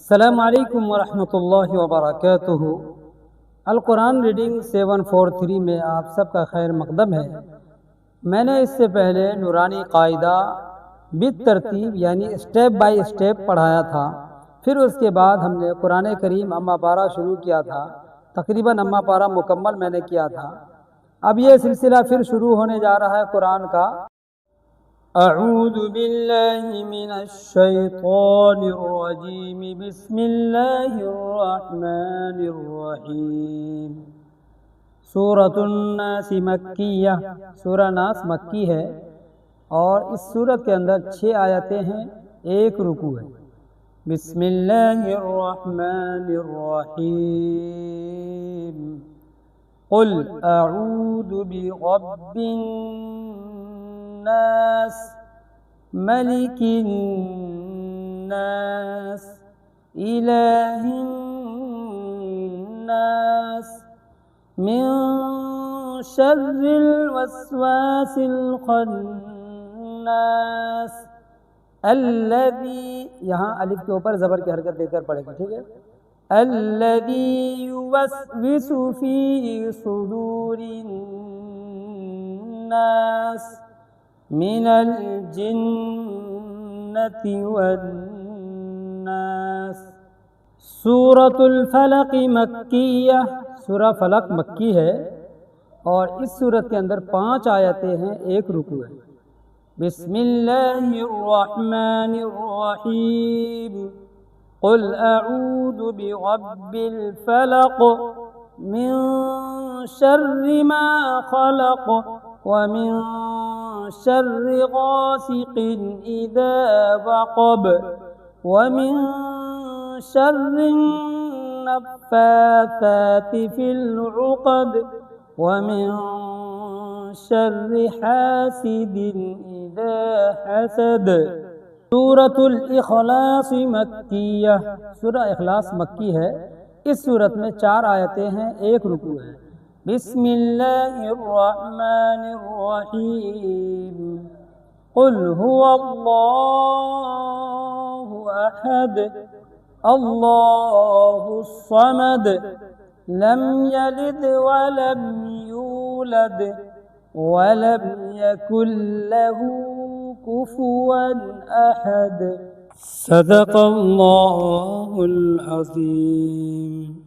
अस्सलामु अलैकुम वरहमतुल्लाहि वबरकातुहू। अल कुरान रीडिंग 743 में आप सबका खैर मकदम है। मैंने इससे पहले नूरानी कायदा बित तरतीब यानी स्टेप बाय स्टेप पढ़ाया था। फिर उसके बाद हमने कुरान करीम अम्मा पारा शुरू किया था। तकरीबन अम्मा पारा मुकम्मल मैंने किया था। अब ये सिलसिला फिर शुरू होने जा रहा है कुरान का। अऊज़ु बिल्लाहि मिनश शैतानिर रजीम, बिस्मिल्लाहिर रहमानिर रहीम। सूरतुन नास मक्किया, सूरह नास मक्की है और इस सूरत के अंदर 6 आयतें हैं, एक रुकू है। बिस्मिल्लाहिर रहमानिर रहीम। कुल अऊज़ु बिरब्बिन नास, मलिकिन नास, इलाहिन नास, मिन शर्रिल वस्वासिल खन्नास, अल्लज़ी, यहाँ अलिफ के ऊपर ज़बर की हरकत देकर पढ़ेगा, ठीक है। अल्लज़ी युवस्विसु फी सुदूरिन नास मिनल जिन्नति वन्नास। सूरतुल फलक मक्किया, सूरह फलक मक्की है और इस सूरत के अंदर 5 आयतें हैं, एक रुकू है। बिस्मिल्लाहिर रहमानिर रहीम। कुल अऊज़ु बिरब्बिल फलक, मिन शर्रि मा खलक, व मिन शर्रि गासिकिन इज़ा वक़ब, व मिन शर्रि नफ़्फ़ाथाति फ़िल उक़द, व मिन शर्रि हासिदिन इज़ा हसद। सूरतुल इखलास मक्किया, सूरह इखलास मक्की है। इस सूरत में 4 आयतें हैं, एक रुकू है। बिस्मिल्लाहिर रहमानिर रहीम। कुल हुवल्लाहु अहद, अल्लाहुस समद, लम यलिद वलम यूलद, वलम यकुल लहू कुफुवन अहद। सदक़ल्लाहुल अज़ीम।